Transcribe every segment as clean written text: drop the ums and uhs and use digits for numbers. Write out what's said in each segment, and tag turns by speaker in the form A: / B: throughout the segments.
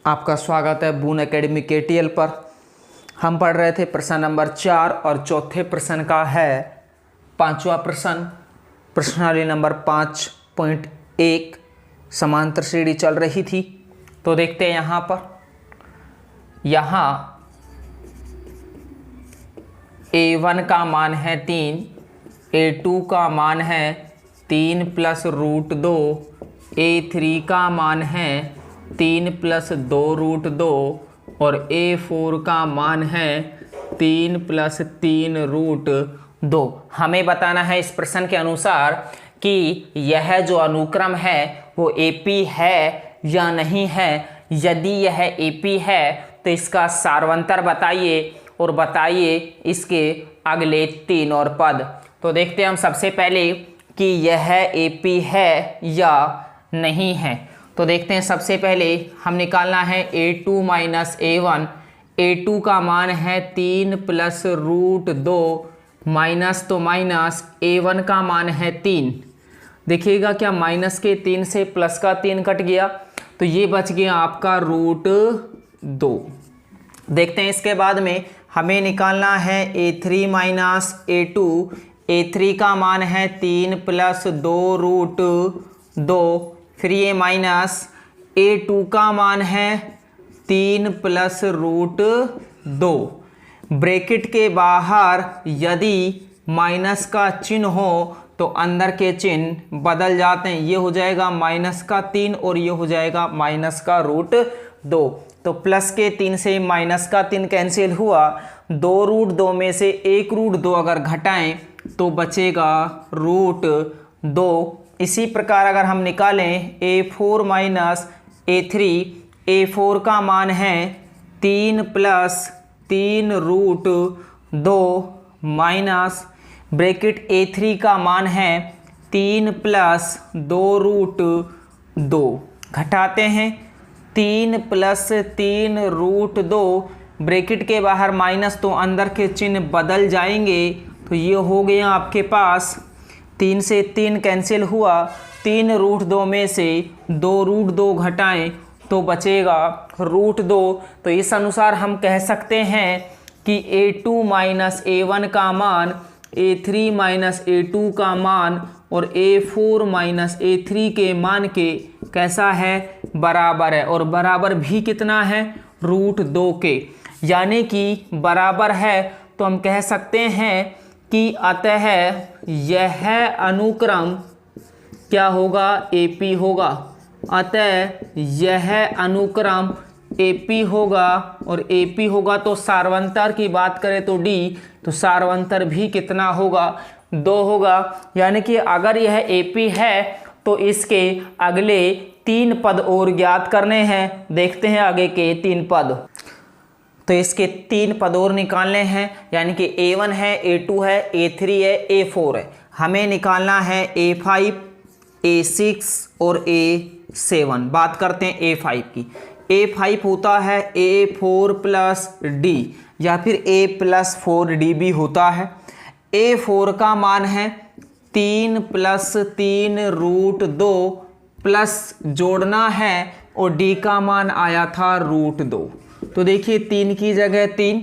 A: आपका स्वागत है बून एकेडमी KTL पर। हम पढ़ रहे थे प्रश्न नंबर 4 और चौथे प्रश्न का है पांचवा प्रश्न, प्रश्नावली नंबर 5.1। समांतर श्रेणी चल रही थी तो देखते हैं यहाँ पर। यहाँ A1 का मान है 3, A2 का मान है 3 + √2, A3 का मान है 3 + 2√2 और A4 का मान है 3 + 3√2। हमें बताना है इस प्रश्न के अनुसार कि यह जो अनुक्रम है वो AP है या नहीं है। यदि यह AP है तो इसका सारवंतर बताइए और बताइए इसके अगले 3 और पद। तो देखते हैं हम सबसे पहले कि यह AP है या नहीं है। तो देखते हैं सबसे पहले हम निकालना है A2 - A1। A2 का मान है 3 + √2 माइनस तो माइनस, A1 का मान है 3। देखिएगा क्या माइनस के 3 से प्लस का 3 कट गया तो ये बच गया आपका √2। देखते हैं इसके बाद में हमें निकालना है A3 - A2। A3 का मान है 3 + 2√2, फिर ये माइनस A2 का मान है 3 + √2। ब्रैकेट के बाहर यदि माइनस का चिन्ह हो तो अंदर के चिन्ह बदल जाते हैं। ये हो जाएगा -3 और ये हो जाएगा -√2। तो प्लस के 3 से -3 कैंसिल हुआ। 2√2 में से 1√2 अगर घटाएं तो बचेगा √2। इसी प्रकार अगर हम निकालें A4 - A3, A4 का मान है 3 + 3√2 माइनस ब्रैकेट A3 का मान है 3 + 2√2। घटाते हैं 3 + 3√2, ब्रैकेट के बाहर माइनस तो अंदर के चिन्ह बदल जाएंगे। तो ये हो गया आपके पास 3 से 3 कैंसिल हुआ। 3√2 में से 2√2 घटाएं तो बचेगा √2। तो इस अनुसार हम कह सकते हैं कि A2 - A1 का मान, A3 - A2 का मान और A4 - A3 के मान के कैसा है, बराबर है। और बराबर भी कितना है, √2 के, यानी कि बराबर है। तो हम कह सकते हैं कि अतः यह अनुक्रम क्या होगा, AP होगा। अतः यह अनुक्रम AP होगा और AP होगा तो सारवंतर की बात करें तो D, तो सारवंतर भी कितना होगा, 2 होगा। यानी कि अगर यह AP है तो इसके अगले 3 पद और ज्ञात करने हैं। देखते हैं आगे के 3 पद। तो इसके 3 पद और निकालने हैं, यानी कि A1 है, A2 है, A3 है, A4 है। हमें निकालना है A5, A6 और A7। बात करते हैं A5 की। A5 होता है A4 + D या फिर A + 4D भी होता है। A4 का मान है 3 + 3√2 प्लस जोड़ना है और D का मान आया था √2। तो देखिए 3 की जगह 3,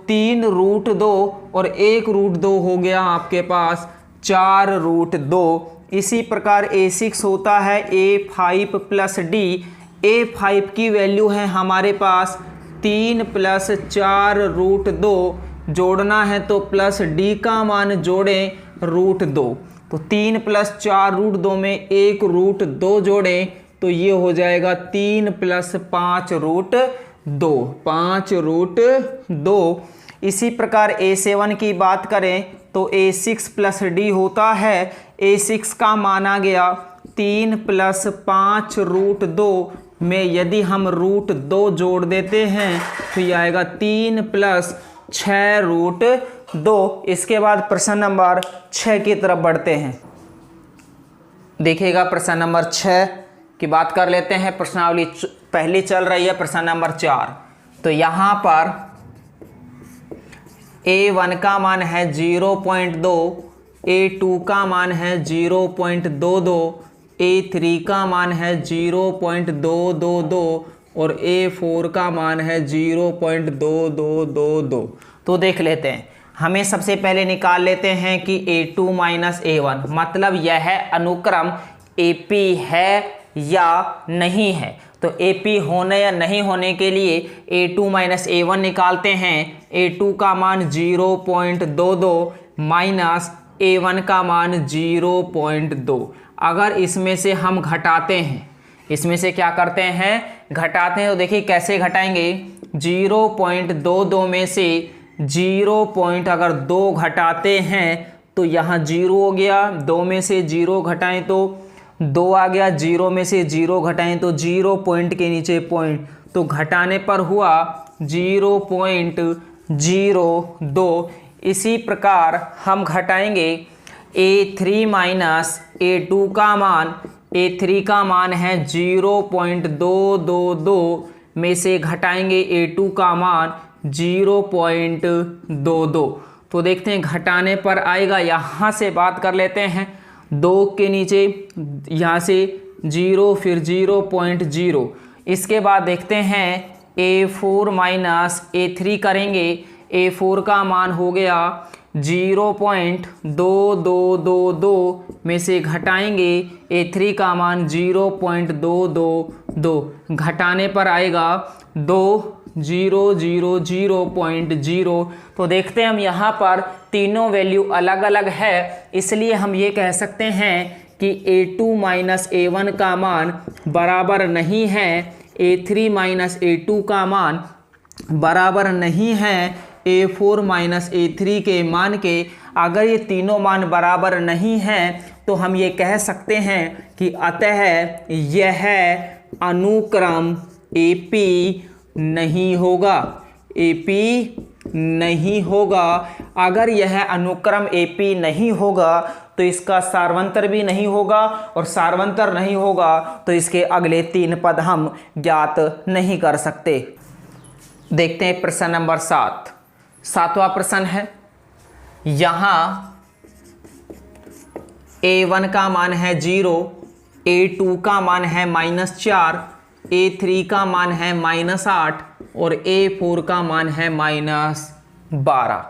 A: 3√2 और 1√2 हो गया आपके पास 4√2। इसी प्रकार A6 होता है A5 + D। A5 की वैल्यू है हमारे पास 3 + 4√2, जोड़ना है तो प्लस D का मान जोड़ें √2। तो 3 + 4√2 में 1√2 जोड़ें तो ये हो जाएगा 3 + 5√2, 5√2। इसी प्रकार A7 की बात करें तो A6 + D होता है। A6 का माना गया 3 + 5√2 में यदि हम √2 जोड़ देते हैं तो ये आएगा 3 + 6√2। इसके बाद प्रश्न नंबर 6 की तरफ बढ़ते हैं। देखिएगा प्रश्न नंबर 6 की बात कर लेते हैं। प्रश्नावली पहली चल रही है, प्रश्न नंबर 4। तो यहाँ पर A1 का मान है 0.2, A2 का मान है 0.22, A3 का मान है 0.222, और A4 का मान है 0.2222। तो देख लेते हैं, हमें सबसे पहले निकाल लेते हैं कि A2 माइनस A1 मतलब यह अनुक्रम AP है या नहीं है। तो AP होने या नहीं होने के लिए A2 माइनस A1 निकालते हैं। A2 का मान 0.22 माइनस A1 का मान 0.2। अगर इसमें से हम घटाते हैं, इसमें से क्या करते हैं, घटाते हैं, तो देखिए कैसे घटाएंगे। 0.22 में से 0. अगर 2 घटाते हैं तो यहाँ 0 हो गया, 2 में से 0 घटाएं तो 2 आ गया, 0 में से 0 घटाएं तो 0 पॉइंट के नीचे पॉइंट, तो घटाने पर हुआ 0.02। इसी प्रकार हम घटाएंगे A3 माइनस A2 का मान। A3 का मान है 0.222 में से घटाएंगे A2 का मान 0.22। तो देखते हैं घटाने पर आएगा, यहाँ से बात कर लेते हैं, 2 के नीचे यहाँ से 0 फिर 0.0। इसके बाद देखते हैं A4 माइनस A3 करेंगे। A4 का मान हो गया 0.2222 में से घटाएंगे A3 का मान 0.222, घटाने पर आएगा 2,000.0। तो देखते हैं हम यहाँ पर तीनों वैल्यू अलग अलग है, इसलिए हम ये कह सकते हैं कि A2 माइनस A1 का मान बराबर नहीं है A3 माइनस A2 का मान बराबर नहीं है A4 माइनस A3 के मान के। अगर ये तीनों मान बराबर नहीं हैं तो हम ये कह सकते हैं कि अतः यह अनुक्रम AP नहीं होगा, AP नहीं होगा। अगर यह अनुक्रम AP नहीं होगा तो इसका सार्वंतर भी नहीं होगा, और सार्वंतर नहीं होगा तो इसके अगले 3 पद हम ज्ञात नहीं कर सकते। देखते हैं प्रश्न नंबर 7। 7वां प्रश्न है, यहाँ A1 का मान है 0, A2 का मान है -4, A3 का मान है -8 और A4 का मान है -12।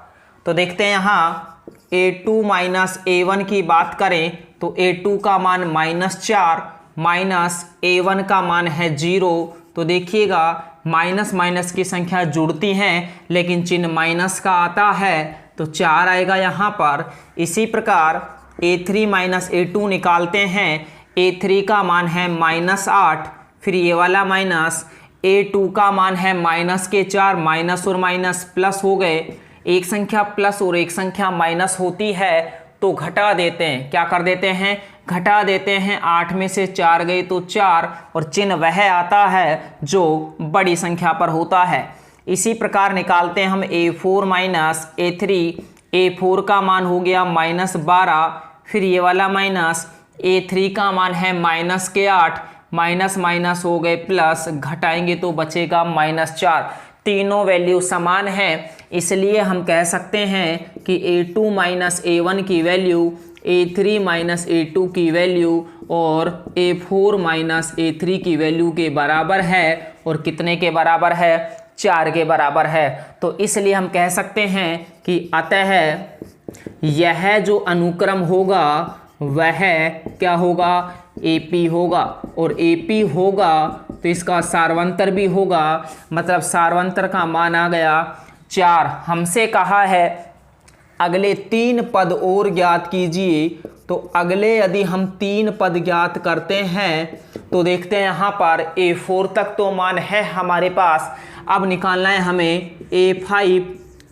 A: तो देखते हैं यहाँ A2 माइनस A1 की बात करें तो A2 का मान -4 माइनस A1 का मान है 0। तो देखिएगा माइनस माइनस की संख्या जुड़ती हैं लेकिन चिन्ह माइनस का आता है, तो 4 आएगा यहाँ पर। इसी प्रकार A3 माइनस A2 निकालते हैं। A3 का मान है -8, फिर ये वाला माइनस, A2 का मान है -4, माइनस और माइनस प्लस हो गए। एक संख्या प्लस और एक संख्या माइनस होती है तो घटा देते हैं, क्या कर देते हैं, घटा देते हैं। 8 में से 4 गए तो 4, और चिन्ह वह आता है जो बड़ी संख्या पर होता है। इसी प्रकार निकालते हैं हम A4 माइनस A3। A4 का मान हो गया -12, फिर ये वाला माइनस, A3 का मान है -8, माइनस माइनस हो गए प्लस, घटाएंगे तो बचेगा -4। तीनों वैल्यू समान है, इसलिए हम कह सकते हैं कि A2 माइनस A1 की वैल्यू A3 माइनस A2 की वैल्यू और A4 माइनस A3 की वैल्यू के बराबर है। और कितने के बराबर है, 4 के बराबर है। तो इसलिए हम कह सकते हैं कि अतः यह जो अनुक्रम होगा वह क्या होगा, AP होगा। और AP होगा तो इसका सार्वंतर भी होगा, मतलब सार्वंतर का मान आ गया 4। हमसे कहा है अगले 3 पद और ज्ञात कीजिए। तो अगले यदि हम 3 पद ज्ञात करते हैं तो देखते हैं यहाँ पर A4 तक तो मान है हमारे पास। अब निकालना है हमें A5,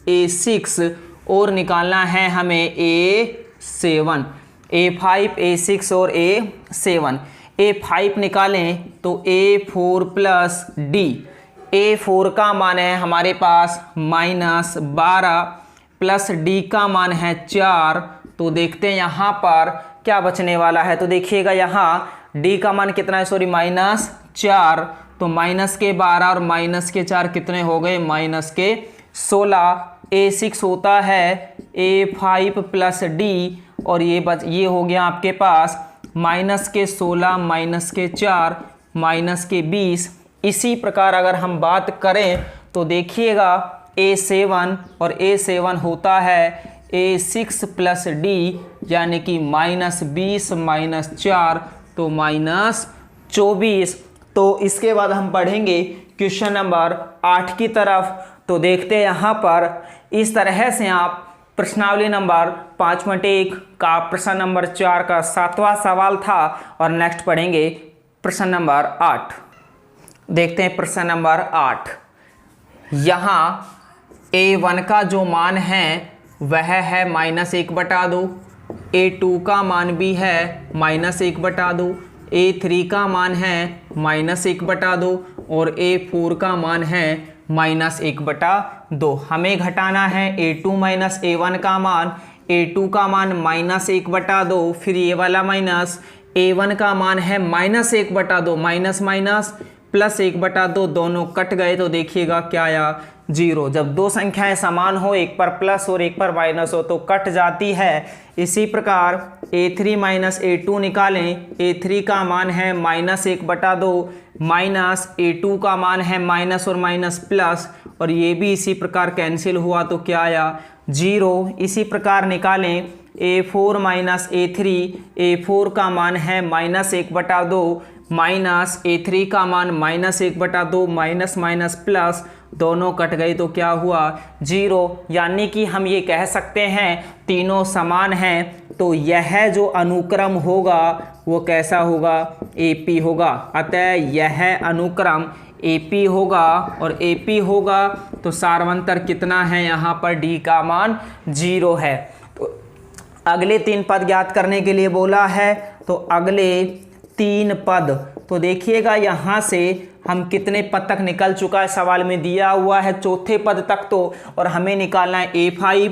A: A6 और निकालना है हमें A7। A5, A6 और A7। A5 निकालें तो A4 प्लस D। A4 का मान है हमारे पास -12 प्लस D का मान है 4। तो देखते हैं यहाँ पर क्या बचने वाला है। तो देखिएगा यहाँ D का मान कितना है, सॉरी -4। तो माइनस के 12 और माइनस के 4 कितने हो गए, -16। A6 होता है A5 प्लस D और ये हो गया आपके पास -16 -4 -20 इसी प्रकार अगर हम बात करें तो देखिएगा A7 और A7 होता है A6 प्लस डी यानी कि -20 -4 तो -24। तो इसके बाद हम पढ़ेंगे क्वेश्चन नंबर 8 की तरफ। तो देखते हैं यहाँ पर इस तरह से आप प्रश्नावली नंबर 5.1 का प्रश्न नंबर 4 का 7वां सवाल था और नेक्स्ट पढ़ेंगे प्रश्न नंबर 8। देखते हैं प्रश्न नंबर 8। यहाँ A1 का जो मान है वह है -1/2, A2 का मान भी है -1/2, A3 का मान है -1/2 और A4 का मान है -1/2। हमें घटाना है A2 - A1 का मान, A2 का मान -1/2, फिर ये वाला माइनस, A1 का मान है -1/2, माइनस माइनस प्लस 1/2, दोनों कट गए तो देखिएगा क्या आया 0। जब दो संख्याएं समान हो, एक पर प्लस और एक पर माइनस हो तो कट जाती है। इसी प्रकार A3 - A2 निकालें, A3 का मान है -1/2 माइनस A2 का मान है माइनस और माइनस प्लस, और ये भी इसी प्रकार कैंसिल हुआ तो क्या आया 0। इसी प्रकार निकालें A4 - A3, A4 का मान है -1/2 माइनस A3 का मान -1/2 माइनस माइनस प्लस, दोनों कट गए तो क्या हुआ 0। यानी कि हम ये कह सकते हैं तीनों समान हैं। तो यह जो अनुक्रम होगा वो कैसा होगा, AP होगा। अतः यह अनुक्रम AP होगा, और AP होगा तो सार्वंतर कितना है, यहाँ पर D का मान 0 है। तो अगले 3 पद ज्ञात करने के लिए बोला है, तो अगले 3 पद, तो देखिएगा यहाँ से हम कितने पद तक निकल चुका है, सवाल में दिया हुआ है चौथे पद तक तो, और हमें निकालना है A5,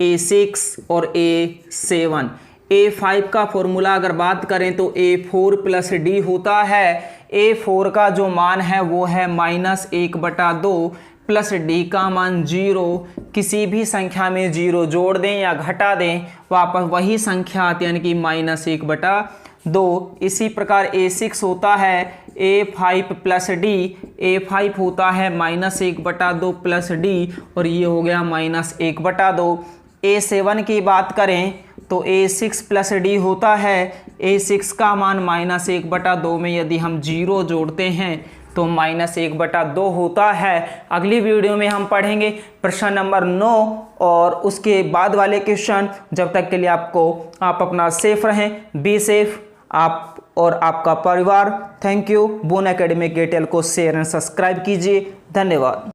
A: A6 और A7। A5 का फॉर्मूला अगर बात करें तो A4 प्लस डी होता है। A4 का जो मान है वो है -1/2 प्लस डी का मान 0। किसी भी संख्या में 0 जोड़ दें या घटा दें वापस वही संख्या आती है, यानी कि -1/2। इसी प्रकार A6 होता है A5 प्लस डी, A5 होता है -1/2 प्लस डी, और ये हो गया -1/2। A7 की बात करें तो A6 प्लस डी होता है, A6 का मान -1/2 में यदि हम 0 जोड़ते हैं तो -1/2 होता है। अगली वीडियो में हम पढ़ेंगे प्रश्न नंबर 9 और उसके बाद वाले क्वेश्चन। जब तक के लिए आप अपना सेफ रहें, बी सेफ, आप और आपका परिवार। Thank you. बोन एकेडमी के चैनल को शेयर एंड सब्सक्राइब कीजिए। धन्यवाद।